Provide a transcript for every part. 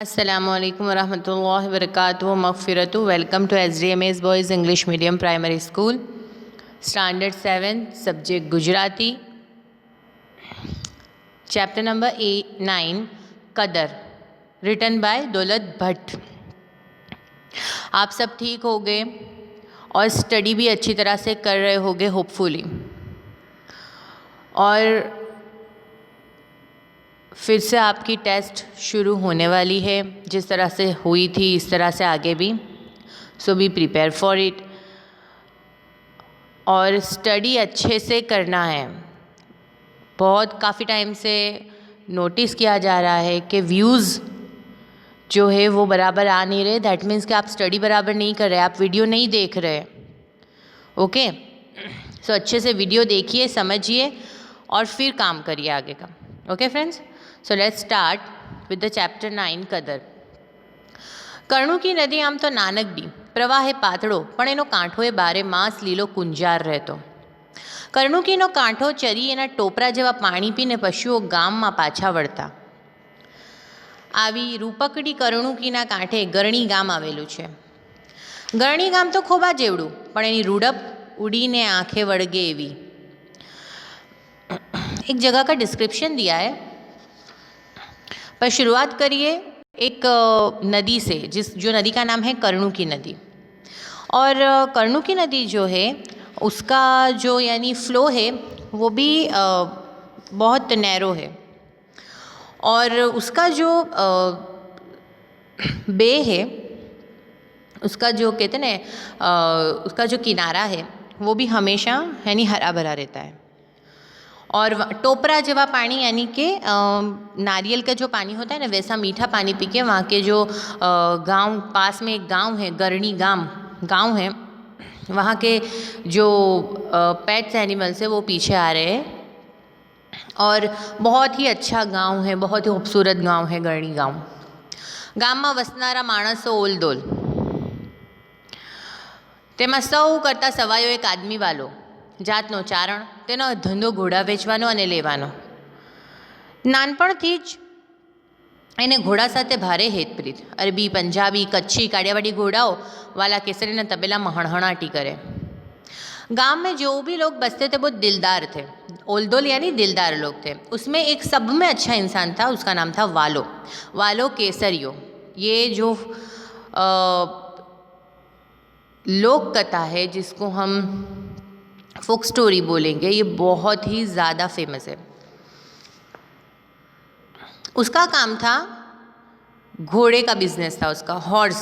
अस्सलामुअलैकुम वरहमतुल्लाहि वबरकातुहू मग़फ़िरतु। Welcome to SDMA's boys English medium primary school, standard 7, subject Gujarati, chapter number 9 कदर, रिटन बाय दौलत भट्ट। आप सब ठीक हो गए और स्टडी भी अच्छी तरह से कर रहे होगे होपफुली, और फिर से आपकी टेस्ट शुरू होने वाली है। जिस तरह से हुई थी इस तरह से आगे भी, सो बी प्रिपेयर फॉर इट। और स्टडी अच्छे से करना है। बहुत काफ़ी टाइम से नोटिस किया जा रहा है कि व्यूज़ जो है वो बराबर आ नहीं रहे। दैट मीन्स कि आप स्टडी बराबर नहीं कर रहे, आप वीडियो नहीं देख रहे। ओके, सो अच्छे से वीडियो देखिए, समझिए और फिर काम करिए आगे का। Okay friends, so let's start with the chapter 9 કદર। કર્ણુકી નદી આમ તો નાનકડી, પ્રવાહે પાતળો, પણ એનો કાંઠો એ બારે માસ લીલો કુંજાર રહેતો। કર્ણુકીનો કાંઠો ચરી એના ટોપરા જેવા પાણી પીને પશુઓ ગામમાં પાછા વળતા। આવી રૂપકડી કર્ણુકીના કાંઠે ગરણી ગામ આવેલું છે। ગરણી ગામ તો ખોબા જેવડું, પણ એની રૂડપ ઉડીને આંખે વળગે એવી। एक जगह का डिस्क्रिप्शन दिया है, पर शुरुआत करिए एक नदी से, जो नदी का नाम है कर्णुकी नदी। और कर्णुकी नदी जो है उसका जो यानी फ़्लो है वो भी बहुत नैरो है, और उसका जो बे है, उसका जो कहते हैं ना, उसका जो किनारा है वो भी हमेशा यानी हरा भरा रहता है। और टोपरा जवा पानी यानी कि नारियल का जो पानी होता है ना, वैसा मीठा पानी पी के वहाँ के जो गांव, पास में एक गांव है, गरणी गांव है, वहाँ के जो पेट्स एनिमल्स है वो पीछे आ रहे हैं। और बहुत ही अच्छा गांव है, बहुत ही खूबसूरत गांव है गरणी गांव। गाम में वसनारा माणसो ओलदोल, तेमां सौ करता सवायो एक आदमी वालो, જાતનો ચારણ, તેનો ધંધો ઘોડા વેચવાનો અને લેવાનો। નાનપણથી જ એને ઘોડા સાથે ભારે હેતપ્રીત। અરબી, પંજાબી, કચ્છી, काठियावाड़ी घोड़ाओं वाला केसरी तबेला में हड़हड़ाटी करे। गांव में जो भी लोग बसते थे वो दिलदार थे। ओलदोल यानी दिलदार लोग थे। उसमें एक सब में अच्छा इंसान था, उसका नाम था वालो। वालो केसरियो। ये जो लोक कथा है, जिसको हम फोक स्टोरी बोलेंगे, ये बहुत ही ज़्यादा फेमस है। उसका काम था, घोड़े का बिजनेस था उसका, हॉर्स,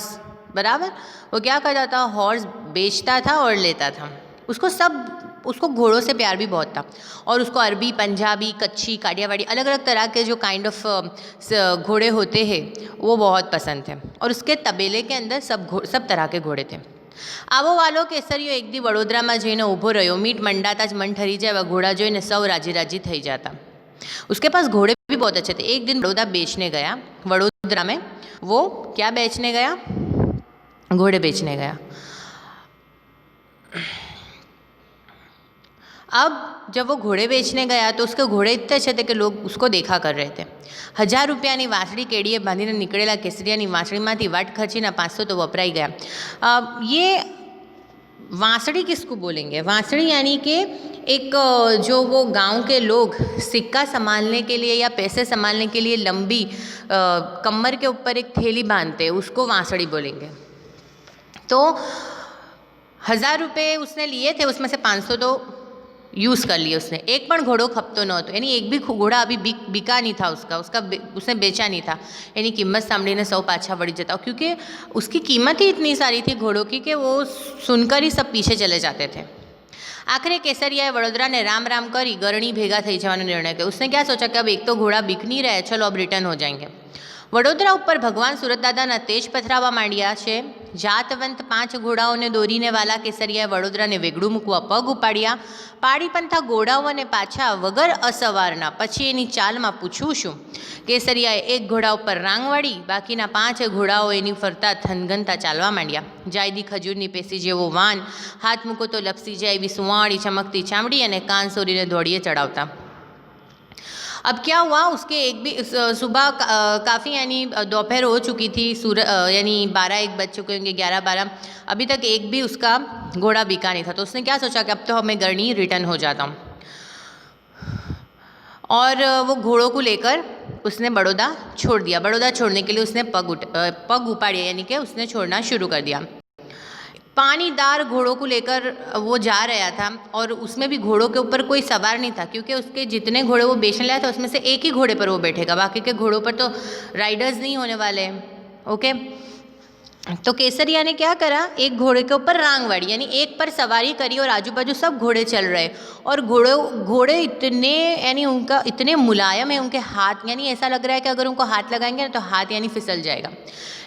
बराबर। वो क्या करता था, हॉर्स बेचता था और लेता था। उसको घोड़ों से प्यार भी बहुत था, और उसको अरबी, पंजाबी, कच्ची, काठियावाड़ी, अलग अलग तरह के जो काइंड ऑफ घोड़े होते हैं वो बहुत पसंद थे। और उसके तबेले के अंदर सब तरह के घोड़े थे। आवो वालो केसरियो एक दी वडोदरा में जईने ऊभो रह्यो। मीट मंडाता ज मन ठरी जाए, घोड़ा जोईने सौ राजी राजी थई जाता। उसके पास घोड़े भी बहुत अच्छे थे। एक दिन बड़ौदा बेचने गया, वडोदरा में। वो क्या बेचने गया? घोड़े बेचने गया। अब जब वो घोड़े बेचने गया तो उसके घोड़े इतने अच्छे थे कि लोग उसको देखा कर रहे थे। 1000 રૂપિયાની વાંસળી કેડીએ બાંધીને નીકળેલા કેસરિયાની વાંસળીમાંથી વાટ ખર્ચીના 500 तो वपराई गया। ये वांसड़ी किसको बोलेंगे? वांसड़ी यानी कि एक जो वो गांव के लोग सिक्का संभालने के लिए या पैसे संभालने के लिए लंबी कमर के ऊपर एक थैली बांधते हैं, उसको वांसड़ी बोलेंगे। तो 1000 रुपये उसने लिए थे, उसमें से 500 तो यूज़ कर लिए उसने। एक पण घोड़ो खपतो नहोतो, यानी एक भी घोड़ा अभी बिका नहीं था उसने बेचा नहीं था। यानी कीमत सांभळीने सौ पाछा वળી जता, क्योंकि उसकी कीमत ही इतनी सारी थी घोड़ों की कि वो सुनकर ही सब पीछे चले जाते थे। आखिर केसरियाए वडोदरा ने राम राम करी गरणी भेगा थई जवानो निर्णय किया। उसने क्या सोचा कि अब एक तो घोड़ा बिक नहीं रहे, चलो अब रिटर्न हो जाएंगे। वडोदरा ऊपर भगवान सूरतदादाना तेज पथरावा मांड्या छे। जातवंत 5 घोड़ाओने दौरीने वाला केसरियाए वडोदराने वेगळું મૂકવા પગ ઉપાડ્યા। પાડી પંથા ઘોડાઓ અને પાછા વગર અસવારના। પછી એની ચાલમાં પૂછવું શું? કેસરિયાએ એક ઘોડા ઉપર રાંગ વાળી, બાકીના 5 ઘોડાઓ એની ફરતા થનગનતા ચાલવા માંડ્યા। જાયદી ખજૂરની પેસી જેવો વાન, હાથ મૂકો તો લપસી જાય એવી સુંવાળી ચમકતી ચામડી અને કાન સોરીને દોડીએ ચડાવતા। अब क्या हुआ, उसके एक भी सुबह काफ़ी यानी दोपहर हो चुकी थी, यानी 12-1 बज चुके होंगे, 11-12, अभी तक एक भी उसका घोड़ा बिका नहीं था। तो उसने क्या सोचा कि अब तो मैं गरनी रिटर्न हो जाता हूँ, और वो घोड़ों को लेकर उसने बड़ौदा छोड़ दिया। बड़ौदा छोड़ने के लिए उसने पग उपाड़े, यानी कि उसने छोड़ना शुरू कर दिया। पानीदार घोड़ों को लेकर वो जा रहा था, और उसमें भी घोड़ों के ऊपर कोई सवार नहीं था, क्योंकि उसके जितने घोड़े वो बेचने लाया था उसमें से एक ही घोड़े पर वो बैठेगा, बाकी के घोड़ों पर तो राइडर्स नहीं होने वाले। ओके, तो केसरिया ने क्या करा, एक घोड़े के ऊपर रांग वाड़ी, यानी एक पर सवारी करी, और आजू बाजू सब घोड़े चल रहे, और घोड़े इतने यानी उनका इतने मुलायम है, उनके हाथ यानी ऐसा लग रहा है कि अगर उनको हाथ लगाएंगे ना तो हाथ यानी फिसल जाएगा,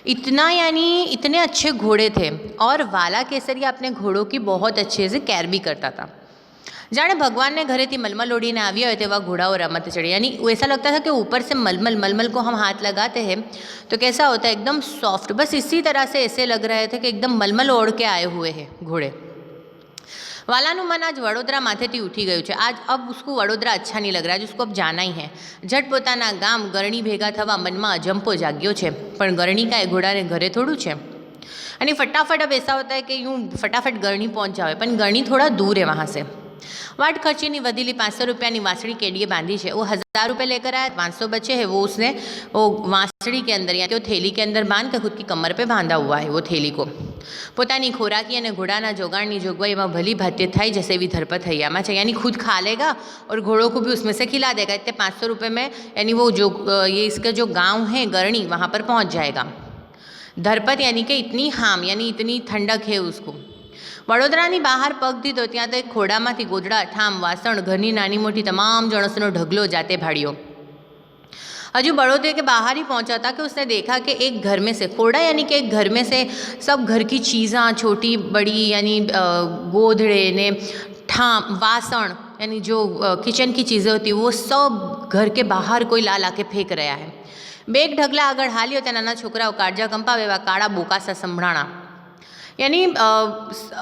इतना यानी इतने अच्छे घोड़े थे। और वाला केसरिया अपने घोड़ों की बहुत अच्छे से केयर भी करता था। जाने भगवान ने घरे थी मलमल ओढ़ीने આવ્યા હોય તેવા ઘોડાઓ રમત ચડે, यानी ऐसा लगता था कि ऊपर से मलमल को हम हाथ लगाते हैं तो कैसा होता है, एकदम सॉफ्ट। बस इसी तरह से ऐसे लग रहे थे कि एकदम मलमल ओढ़ के आए हुए हैं घोड़े। वालाનું मन आज वडोदरा माथेથી उठी गયું છે। आज अब उसको वडोदरा अच्छा नहीं लग रहा है, उसको अब जाना ही है। झट પોતાના ગામ ગરણી ભેગા થવા મનમાં અજંપો જાગ્યો છે, પણ ગરણી કાંઈ ઘોડાને ઘરે થોડું છે। यानी फटाफट अब ऐसा होता है कि यूँ फटाफट गरणी पहुँच जाए, पर गरणी थोड़ा दूर है वहाँ से। वाट खर्चीनी वधीली 500 रुपयानी वासड़ी केड़िए बांधी है, वो 1000 रुपये लेकर आया, 500 बचे है वो उसने वो वासड़ी के अंदर या तो थैली के अंदर बांध कर खुद की कमर पे बांधा हुआ है वो थैली को। પોતાની ખોરાકી અને ઘોડાના જોગાણની જોગવાઈ એમાં ભલી ભાત્ય થાય जैसे भी धरपत हૈયામાં છે, यानी खुद खा लेगा और घोड़ों को भी उसमें से खिला देगा। इतने 500 रुपये में यानी वो जो ये इसका जो गांव है गरणी वहाँ पर पहुँच जाएगा। धरपत यानी कि इतनी हाम यानी इतनी ठंडक है उसको। वडोदरानी बहार पग दीधो त्यां तो एक खोडामांथी गोदड़ा ठाम वासण घरनी नानी मोटी तमाम जणसनो ढगलो जाते भाड़ियो। हजू बड़ोदरे के बाहर ही पहुंचा था कि उसने देखा कि एक घर में से खोड़ा यानी कि एक घर में से सब घर की चीज़ां छोटी बड़ी यानी गोधड़े ने ठाम वासण यानी जो किचन की चीज़ें होती वो सब घर के बाहर कोई ला ला के फेंक रहा है। बेग ढगला आगळ हाल्यो त्या नाना छोकराओ काळजा कंपावे एवा काळा बोकासा संभळाणा, यानी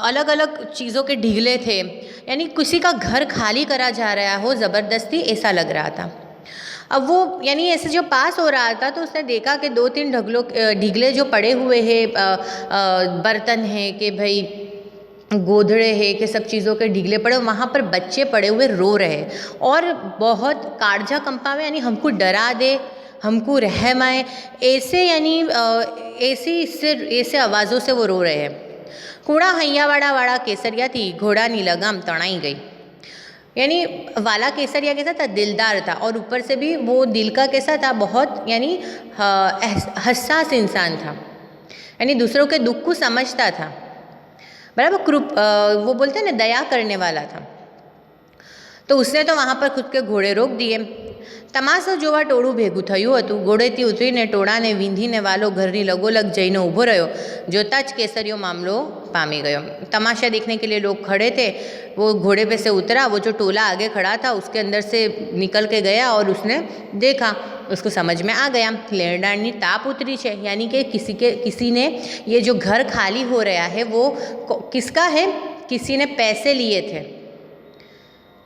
अलग अलग चीज़ों के ढीगले थे, यानी किसी का घर खाली करा जा रहा हो ज़बरदस्ती, ऐसा लग रहा था। अब वो यानी ऐसे जो पास हो रहा था तो उसने देखा कि 2-3 ढीगले जो पड़े हुए हैं, बर्तन हैं कि भाई गोधड़े हैं कि सब चीज़ों के ढीगले पड़े, वहाँ पर बच्चे पड़े हुए रो रहे और बहुत काळजा कंपावे यानी हमको डरा दे, हमको रहमाए, ऐसे यानी ऐसे आवाज़ों से वो रो रहे हैं। कूड़ा हैयावाड़ा वाला केसरिया थी घोड़ानी लगाम तणाई गई, यानी वाला केसरिया कैसा था, दिलदार था, और ऊपर से भी वो दिल का कैसा था, बहुत यानी हसास इंसान था, यानी दूसरों के दुख को समझता था, बराबर। वो बोलते हैं ना दया करने वाला था। तो उसने तो वहाँ पर खुद के घोड़े रोक दिए। तमाशो जोवा टोळुं भेगुं थयुं हतुं। घोड़ेथी उतरीने टोळाने वींधीने वालो घरनी लगोलग जईने ऊभो रह्यो। जोता ज केसरियो मामलो पामी गयो। तमाशा देखने के लिए लोग खड़े थे। वो घोड़े पे से उतरा, वो जो टोला आगे खड़ा था उसके अंदर से निकल के गया और उसने देखा, उसको समझ में आ गया लेरडानी ताप उतरी है, यानी कि किसी ने ये जो घर खाली हो रहा है वो किसका है, किसी ने पैसे लिए थे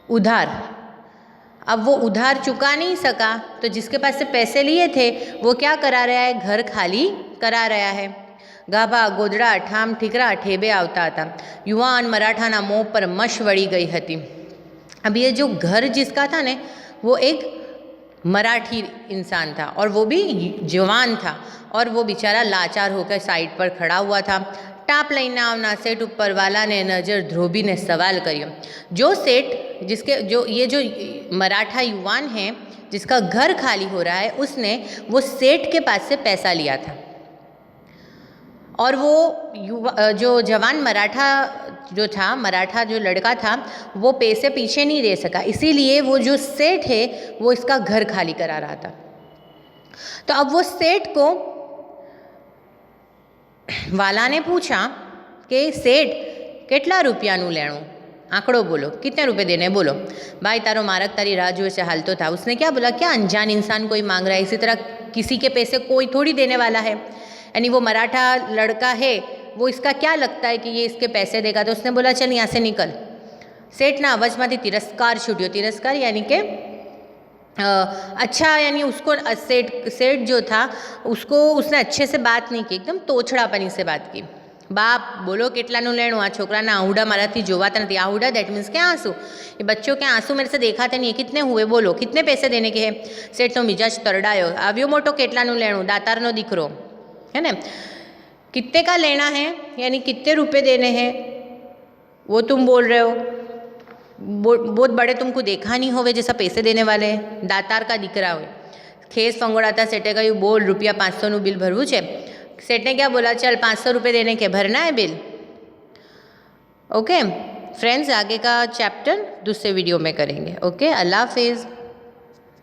उधार। अब वो उधार चुका नहीं सका तो जिसके पास से पैसे लिए थे वो क्या करा रहा है, घर खाली करा रहा है। गाभा गोदड़ा ठाम ठीकरा ठेबे आवता था। युवान मराठाना मोह पर मश वળી गई હતી। अब ये जो घर जिसका था ने वो एक मराठी इंसान था और वो भी जवान था और वो बेचारा लाचार होकर साइड पर खड़ा हुआ था। टाप लईने आवना सेठ ऊपर वाला ने नज़र धोबीने सवाल कर्यो। जो सेठ ये जो मराठा युवान है जिसका घर खाली हो रहा है, उसने वो सेठ के पास से पैसा लिया था और वो जो जवान मराठा जो लड़का था वो पैसे पीछे नहीं दे सका, इसीलिए वो जो सेठ है वो इसका घर खाली करा रहा था। तो अब वो सेठ को वाला ने पूछा कि सेठ કેટલા રૂપિયાનું લેણું, आंकड़ो बोलो, कितने रुपए देने बोलो। भाई तारो मारक तारी राह जुए से हालतो था। उसने क्या बोला, क्या अनजान इंसान कोई मांग रहा है, इसी तरह किसी के पैसे कोई थोड़ी देने वाला है। यानी वो मराठा लड़का है, वो इसका क्या लगता है कि ये इसके पैसे देगा। तो उसने बोला चल यहाँ से निकल। सेठ ना अवाज में तिरस्कार छूट्यो। तिरस्कार यानी के अच्छा यानी उसको सेठ जो था उसको उसने अच्छे से बात नहीं की, एकदम तोछड़ापनी से बात की। बाप बोलो કેટલાનું લેણું, આ છોકરાના આહુડા મારાથી જોવાતા નથી। આહુડા दैट मीन्स क्या आंसू, ये बच्चों के आंसू मेरे से देखाते नहीं है, कितने हुए बोलो, कितने पैसे देने के हैं। सेठ तो मिजाज तरडायो, આવ્યો મોટો કેટલાનું લેણું, દાતારનો દીકરો है ना। कितने का लेना है यानी कितने रुपए देने हैं वो तुम बोल रहे हो, बहुत बड़े तुमको देखा नहीं होवे जैसा पैसे देने वाले, दातार का દીકરા હોય। ખેસ ફંગોળાતા सेठे કહ્યું બોલ રૂપિયા 500નું બિલ ભરવું છે। सेठ ने क्या बोला, चल 500 रुपये देने के, भरना है बिल। ओके फ्रेंड्स, आगे का चैप्टर दूसरे वीडियो में करेंगे। ओके, अल्लाह हाफिज़।